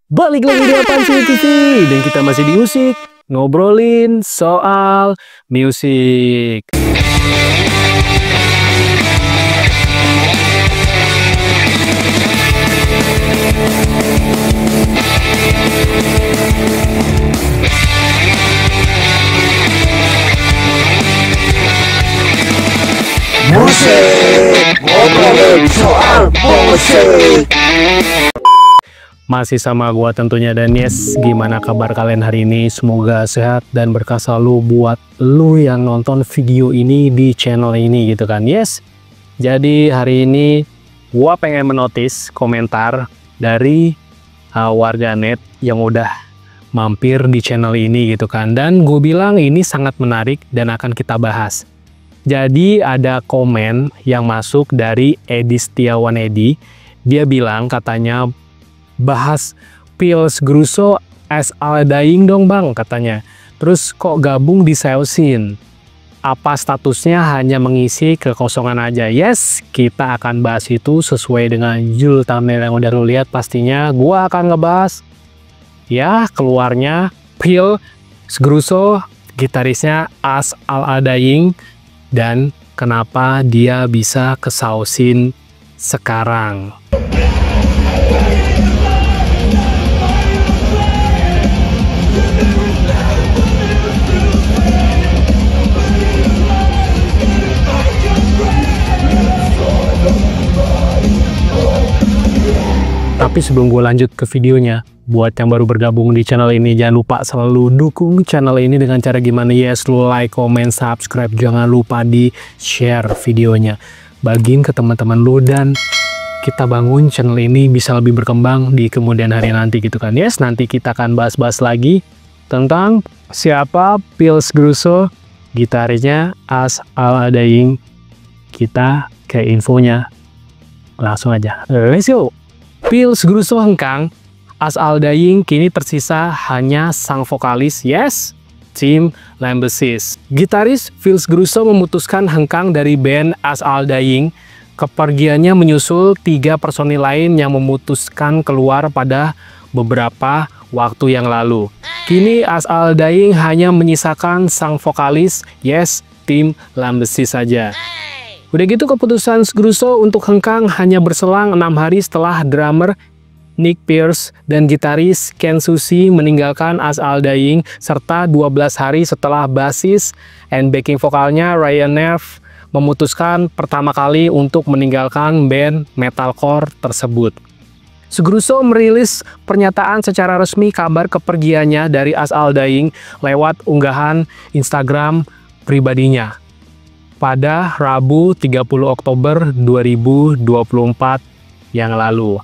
Balik lagi di Apaan Sih TV, dan kita masih di musik, ngobrolin soal musik. Musik, ngobrolin soal musik. Masih sama gua tentunya, dan yes, gimana kabar kalian hari ini? Semoga sehat dan berkah selalu buat lu yang nonton video ini di channel ini gitu kan. Yes, jadi hari ini gua pengen menotis komentar dari warganet yang udah mampir di channel ini gitu kan. Dan gue bilang ini sangat menarik dan akan kita bahas. Jadi ada komen yang masuk dari Edi Setiawan Edi. Dia bilang katanya, bahas Pilz Gruso as All Dying dong bang katanya. Terus kok gabung di Seosin? Apa statusnya hanya mengisi kekosongan aja? Yes, kita akan bahas itu sesuai dengan judul thumbnail yang udah lu lihat. Pastinya gua akan ngebahas ya keluarnya Pilz Gruso, gitarisnya as All Dying, dan kenapa dia bisa ke Seosin sekarang. Tapi sebelum gue lanjut ke videonya, buat yang baru bergabung di channel ini, jangan lupa selalu dukung channel ini dengan cara gimana? Yes, like, comment, subscribe, jangan lupa di share videonya, bagiin ke teman-teman lu, dan kita bangun channel ini bisa lebih berkembang di kemudian hari nanti gitu kan. Yes, nanti kita akan bahas-bahas lagi tentang siapa Pilz Gruso, gitarisnya as All Dying. Kita ke infonya langsung aja. Let's go. Pilz Gruso hengkang, as All Dying kini tersisa hanya sang vokalis, yes, Tim Lambesis. Gitaris Pilz Gruso memutuskan hengkang dari band as All Dying. Kepergiannya menyusul 3 personil lain yang memutuskan keluar pada beberapa waktu yang lalu. Kini as All Dying hanya menyisakan sang vokalis, yes, Tim Lambesis saja. Udah gitu keputusan Gruso untuk hengkang hanya berselang 6 hari setelah drummer Nick Pierce dan gitaris Ken Susi meninggalkan as All Dying, serta 12 hari setelah basis and backing vokalnya Ryan Neff memutuskan pertama kali untuk meninggalkan band metalcore tersebut. Gruso merilis pernyataan secara resmi kabar kepergiannya dari as All Dying lewat unggahan Instagram pribadinya pada Rabu 30 Oktober 2024 yang lalu.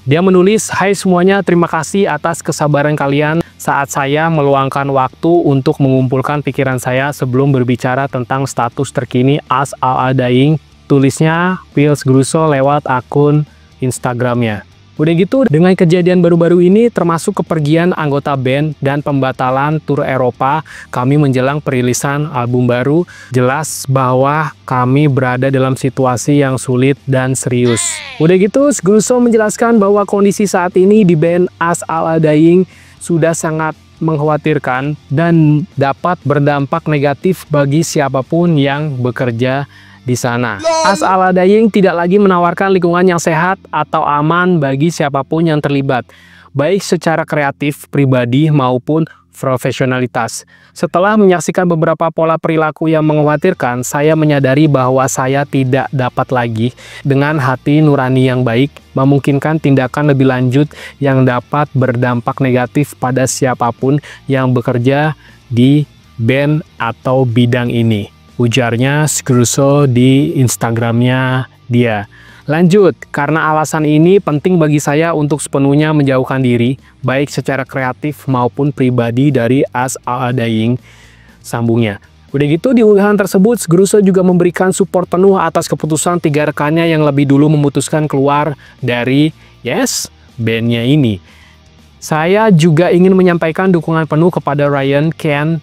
Dia menulis, "Hai semuanya, terima kasih atas kesabaran kalian saat saya meluangkan waktu untuk mengumpulkan pikiran saya sebelum berbicara tentang status terkini as All Dying." Tulisnya Pilz Gruso lewat akun Instagramnya. Udah gitu, dengan kejadian baru-baru ini termasuk kepergian anggota band dan pembatalan tur Eropa kami menjelang perilisan album baru, jelas bahwa kami berada dalam situasi yang sulit dan serius. Udah gitu, Gruso menjelaskan bahwa kondisi saat ini di band as All Dying sudah sangat mengkhawatirkan dan dapat berdampak negatif bagi siapapun yang bekerja di sana. As All Dying tidak lagi menawarkan lingkungan yang sehat atau aman bagi siapapun yang terlibat, baik secara kreatif, pribadi, maupun profesionalitas. Setelah menyaksikan beberapa pola perilaku yang mengkhawatirkan, saya menyadari bahwa saya tidak dapat lagi dengan hati nurani yang baik memungkinkan tindakan lebih lanjut yang dapat berdampak negatif pada siapapun yang bekerja di band atau bidang ini, ujarnya Gruso di Instagramnya dia. Lanjut, karena alasan ini penting bagi saya untuk sepenuhnya menjauhkan diri, baik secara kreatif maupun pribadi dari as All Dying, sambungnya. Udah gitu, di unggahan tersebut Gruso juga memberikan support penuh atas keputusan 3 rekannya yang lebih dulu memutuskan keluar dari yes, bandnya ini. Saya juga ingin menyampaikan dukungan penuh kepada Ryan, Ken,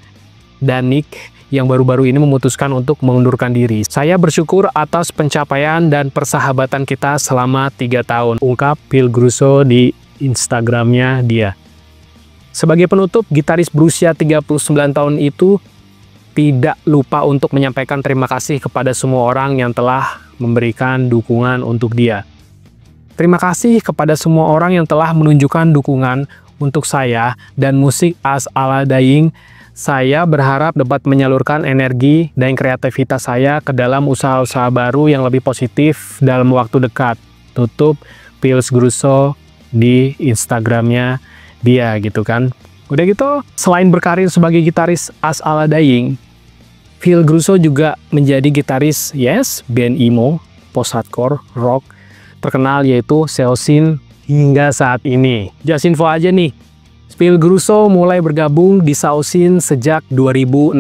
dan Nick yang baru-baru ini memutuskan untuk mengundurkan diri. Saya bersyukur atas pencapaian dan persahabatan kita selama 3 tahun, ungkap Pilz Gruso di Instagramnya dia. Sebagai penutup, gitaris berusia 39 tahun itu tidak lupa untuk menyampaikan terima kasih kepada semua orang yang telah memberikan dukungan untuk dia. Terima kasih kepada semua orang yang telah menunjukkan dukungan untuk saya dan musik As Ala Dying. Saya berharap dapat menyalurkan energi dan kreativitas saya ke dalam usaha-usaha baru yang lebih positif dalam waktu dekat. Tutup Phils Grosso di Instagramnya dia gitu kan. Udah gitu, selain berkarir sebagai gitaris As Ala Dying, Phil Grosso juga menjadi gitaris band emo, post-hardcore, rock terkenal yaitu Seosin hingga saat ini. Just info aja nih, Phil Grosso mulai bergabung di Seosin sejak 2016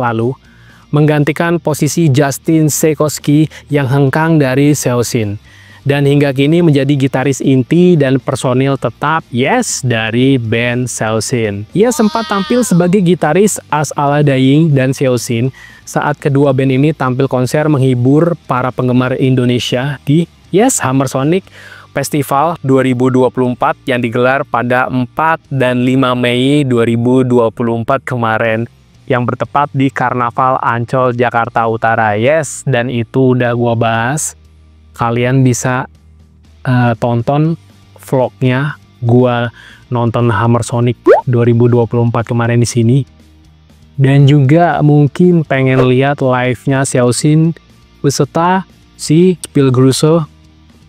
lalu, menggantikan posisi Justin Sekoski yang hengkang dari Seosin. Dan hingga kini menjadi gitaris inti dan personil tetap dari band Seosin. Ia sempat tampil sebagai gitaris As Ala Dying dan Seosin saat kedua band ini tampil konser menghibur para penggemar Indonesia di Hammer Sonic Festival 2024 yang digelar pada 4 dan 5 Mei 2024 kemarin, yang bertepat di Karnaval Ancol Jakarta Utara. Dan itu udah gua bahas. Kalian bisa tonton vlognya gua nonton Hammer Sonic 2024 kemarin di sini. Dan juga mungkin pengen lihat live-nya Seosin beserta si Phil Grosso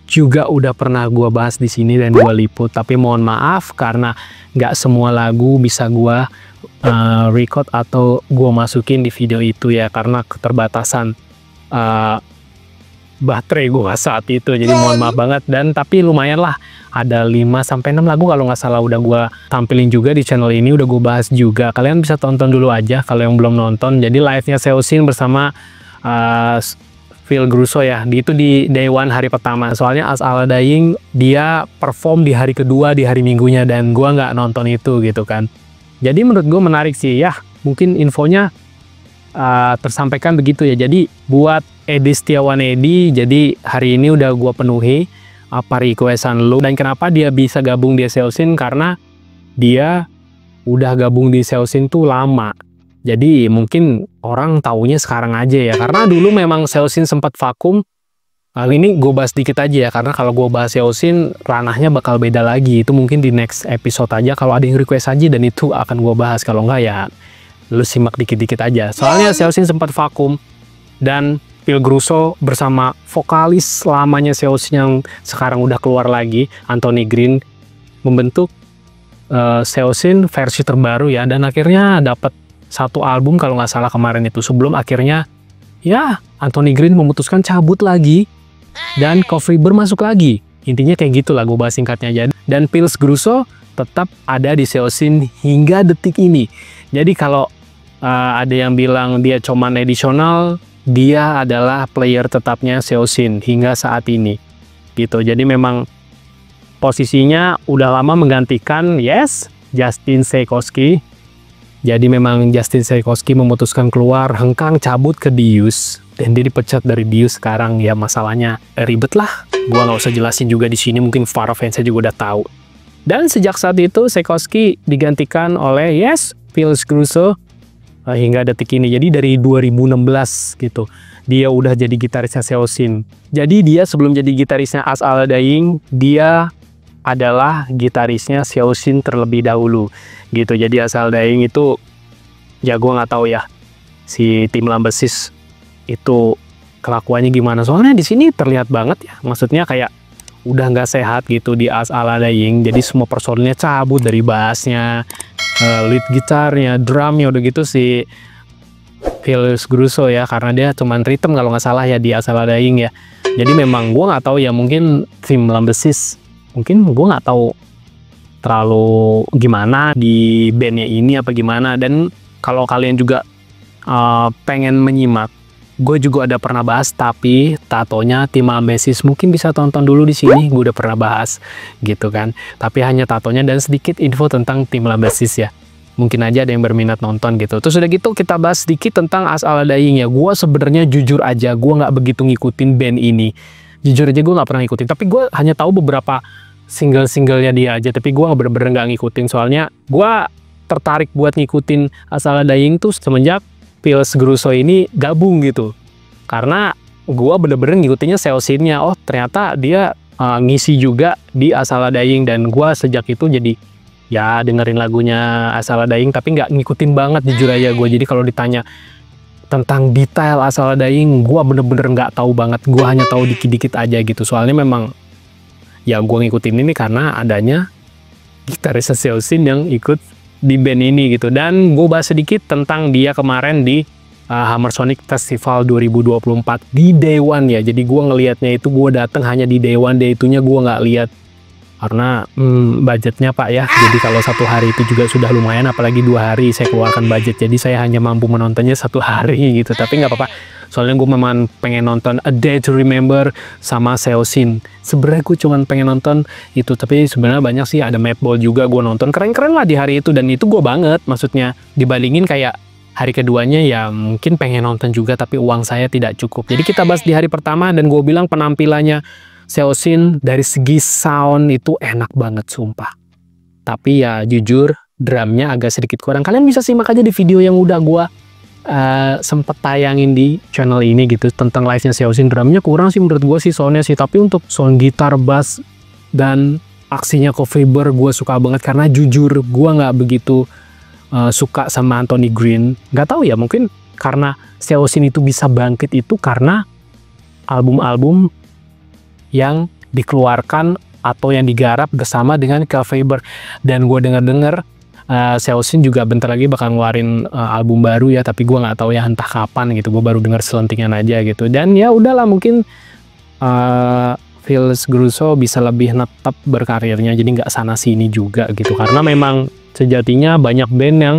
juga udah pernah gua bahas di sini dan gua liput. Tapi mohon maaf karena nggak semua lagu bisa gua record atau gua masukin di video itu ya, karena keterbatasan baterai gue saat itu, jadi mohon maaf banget. Dan tapi lumayan lah, ada 5-6 lagu kalau nggak salah udah gue tampilin juga di channel ini, udah gue bahas juga. Kalian bisa tonton dulu aja kalau yang belum nonton. Jadi live-nya Seosin bersama Phil Grosso ya, itu di day one, hari pertama. Soalnya As Ala Dying dia perform di hari kedua, di hari Minggunya, dan gue nggak nonton itu gitu kan. Jadi menurut gue menarik sih ya, mungkin infonya tersampaikan begitu ya. Jadi buat Edi Setiawan Edi, jadi hari ini udah gua penuhi apa requestan lu. Dan kenapa dia bisa gabung di Seosin, karena dia udah gabung di Seosin tuh lama. Jadi mungkin orang taunya sekarang aja ya, karena dulu memang Seosin sempat vakum. Kali ini gue bahas dikit aja ya, karena kalau gue bahas Seosin ranahnya bakal beda lagi. Itu mungkin di next episode aja, kalau ada yang request aja, dan itu akan gue bahas. Kalau enggak ya lu simak dikit-dikit aja. Soalnya Seosin sempat vakum, dan Phil Grosso bersama vokalis lamanya Seosin yang sekarang udah keluar lagi, Anthony Green, membentuk Seosin versi terbaru ya. Dan akhirnya dapat satu album kalau nggak salah kemarin itu, sebelum akhirnya ya Anthony Green memutuskan cabut lagi dan Coffee Bear masuk lagi. Intinya kayak gitu lah, gue bahas singkatnya aja. Dan Phil Grosso tetap ada di Seosin hingga detik ini. Jadi kalau ada yang bilang dia cuman edisional, dia adalah player tetapnya Seosin hingga saat ini gitu. Jadi memang posisinya udah lama menggantikan Justin Sekoski. Jadi memang Justin Sekoski memutuskan keluar, hengkang cabut ke Dius, dan dia dipecat dari Dius sekarang. Ya masalahnya ribet lah, gua nggak usah jelasin juga di sini, mungkin para fansnya juga udah tahu. Dan sejak saat itu Sekoski digantikan oleh Phil Grosso hingga detik ini. Jadi dari 2016 gitu dia udah jadi gitarisnya Seosin. Jadi dia sebelum jadi gitarisnya As Ala Dying, dia adalah gitarisnya Seosin terlebih dahulu gitu. Jadi As Ala Dying itu ya gue nggak tahu ya si tim Lambesis itu kelakuannya gimana, soalnya di sini terlihat banget ya, maksudnya kayak udah nggak sehat gitu di As Ala Dying. Jadi semua personilnya cabut, dari bassnya, lead gitarnya, drumnya, udah gitu si Phil Grosso ya, karena dia cuman rhythm kalau nggak salah ya di As Ala Dying ya. Jadi memang gue nggak tahu ya, mungkin tim Lambesis, mungkin gue nggak tahu terlalu gimana di bandnya ini apa gimana. Dan kalau kalian juga pengen menyimak, gue juga ada pernah bahas, tapi tatonya tim Lambesis mungkin bisa tonton dulu di sini, gue udah pernah bahas gitu kan. Tapi hanya tatonya dan sedikit info tentang tim Lambesis ya. Mungkin aja ada yang berminat nonton gitu. Terus udah gitu kita bahas sedikit tentang As Ala Dying ya. Gue sebenarnya jujur aja, gue nggak begitu ngikutin band ini. Jujur aja gue nggak pernah ngikutin. Tapi gue hanya tahu beberapa single-singlenya dia aja, tapi gue bener-bener nggak ngikutin. Soalnya gue tertarik buat ngikutin Azalea Dying tuh semenjak Phils Grusso ini gabung gitu. Karena gue bener-bener ngikutinnya Seosin-nya. Oh ternyata dia ngisi juga di Azalea Dying, dan gue sejak itu jadi ya dengerin lagunya Azalea Dying, tapi nggak ngikutin banget jujur aja gue. Jadi kalau ditanya tentang detail Azalea Dying, gue bener-bener nggak tahu banget. Gue hanya tahu dikit-dikit aja gitu. Soalnya memang ya gue ngikutin ini karena adanya gitaris Seosin yang ikut di band ini gitu. Dan gue bahas sedikit tentang dia kemarin di Hammer Sonic Festival 2024 di Day One ya. Jadi gue ngelihatnya itu, gue datang hanya di Day One, day itunya gue nggak lihat karena budgetnya pak ya. Jadi kalau satu hari itu juga sudah lumayan, apalagi 2 hari saya keluarkan budget. Jadi saya hanya mampu menontonnya 1 hari gitu. Tapi nggak apa-apa, soalnya gue memang pengen nonton A Day to Remember sama Seosin. Sebenarnya gue cuma pengen nonton itu, tapi sebenarnya banyak sih, ada Madball juga gue nonton, keren-keren lah di hari itu. Dan itu gue banget, maksudnya dibandingin kayak hari keduanya ya mungkin pengen nonton juga, tapi uang saya tidak cukup. Jadi kita bahas di hari pertama, dan gue bilang penampilannya Seosin dari segi sound itu enak banget sumpah. Tapi ya jujur drumnya agak sedikit kurang. Kalian bisa simak aja di video yang udah gue sempet tayangin di channel ini gitu tentang live-nya Seosin. Drumnya kurang sih menurut gue sih, soundnya sih. Tapi untuk sound gitar, bass, dan aksinya Coffee Bear gue suka banget. Karena jujur gue nggak begitu suka sama Anthony Green. Nggak tahu ya, mungkin karena Seosin itu bisa bangkit itu karena album-album yang dikeluarkan atau yang digarap bersama dengan Coffee Bear. Dan gue dengar Seosin juga bentar lagi bakal ngeluarin album baru ya, tapi gue nggak tahu ya entah kapan gitu. Gue baru dengar selentingan aja gitu. Dan ya udahlah, mungkin Phils Grusso bisa lebih netap berkarirnya, jadi nggak sana sini juga gitu. Karena memang sejatinya banyak band yang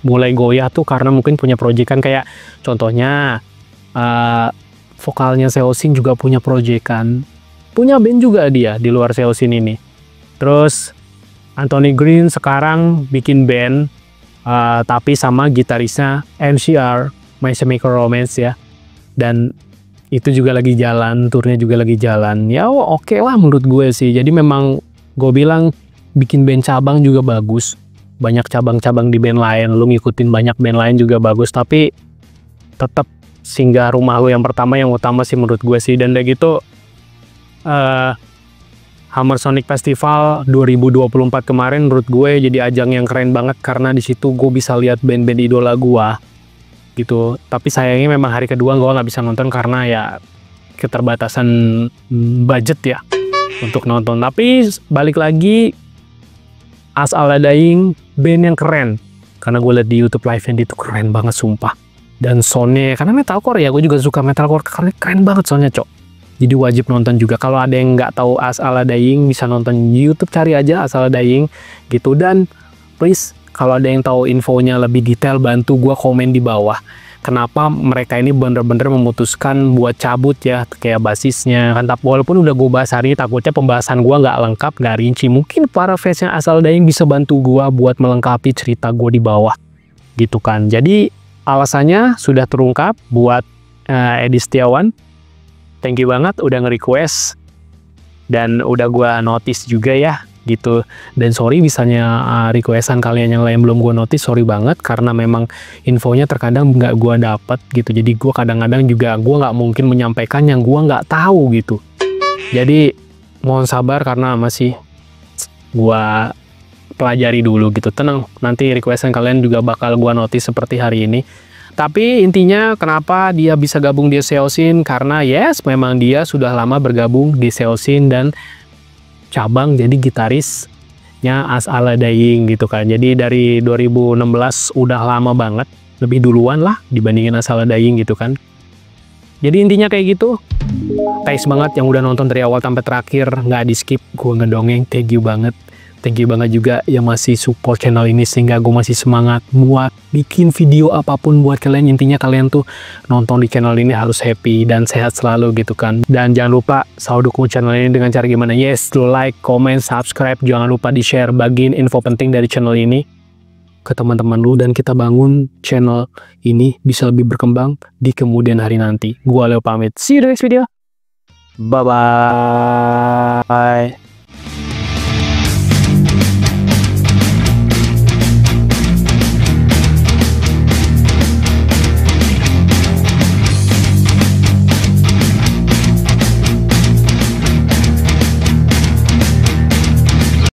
mulai goyah tuh karena mungkin punya proyekan, kayak contohnya vokalnya Seosin juga punya proyekan, punya band juga dia di luar Seosin ini. Terus Anthony Green sekarang bikin band tapi sama gitarisnya NCR, My Chemical Romance ya, dan itu juga lagi jalan, turnya juga lagi jalan. Ya oke lah menurut gue sih. Jadi memang gue bilang bikin band cabang juga bagus, banyak cabang-cabang di band lain, lu ngikutin banyak band lain juga bagus, tapi tetap singgah rumah lu yang pertama, yang utama sih menurut gue sih. Dan kayak gitu Hammer Sonic Festival 2024 kemarin menurut gue jadi ajang yang keren banget, karena di situ gue bisa lihat band-band idola gue gitu. Tapi sayangnya memang hari kedua gue nggak bisa nonton karena ya keterbatasan budget ya untuk nonton. Tapi balik lagi, Azalea Dying band yang keren, karena gue liat di YouTube live-nya itu keren banget sumpah. Dan soundnya, karena metalcore ya, gue juga suka metalcore, karena keren banget soundnya cok. Jadi wajib nonton juga. Kalau ada yang nggak tahu Azalea Dying, bisa nonton YouTube, cari aja Azalea Dying gitu. Dan please, kalau ada yang tahu infonya lebih detail, bantu gue komen di bawah. Kenapa mereka ini bener-bener memutuskan buat cabut ya, kayak basisnya kan. Walaupun udah gue bahas hari ini, takutnya pembahasan gue nggak lengkap, nggak rinci. Mungkin para fansnya Azalea Dying bisa bantu gue buat melengkapi cerita gue di bawah gitu kan. Jadi alasannya sudah terungkap buat Edi Setiawan. Thank you banget udah nge-request dan udah gue notice juga ya gitu. Dan sorry misalnya requestan kalian yang lain belum gue notice, sorry banget, karena memang infonya terkadang nggak gue dapet gitu. Jadi gue kadang-kadang juga gue nggak mungkin menyampaikan yang gue nggak tahu gitu. Jadi mohon sabar karena masih gue pelajari dulu gitu. Tenang, nanti requestan kalian juga bakal gue notice seperti hari ini. Tapi intinya kenapa dia bisa gabung di Seosin, karena yes memang dia sudah lama bergabung di Seosin dan cabang jadi gitarisnya Azalea Dying gitu kan. Jadi dari 2016 udah lama banget, lebih duluan lah dibandingin Azalea Dying gitu kan. Jadi intinya kayak gitu. Thanks banget yang udah nonton dari awal sampai terakhir, nggak di skip, gue ngedongeng. Thank you banget. Thank you banget juga yang masih support channel ini sehingga gue masih semangat buat bikin video apapun buat kalian. Intinya kalian tuh nonton di channel ini harus happy dan sehat selalu gitu kan. Dan jangan lupa selalu dukung channel ini dengan cara gimana? Yes, like, comment, subscribe. Jangan lupa di share, bagiin info penting dari channel ini ke teman-teman lu, dan kita bangun channel ini bisa lebih berkembang di kemudian hari nanti. Gua Leo pamit. See you in the next video. Bye-bye.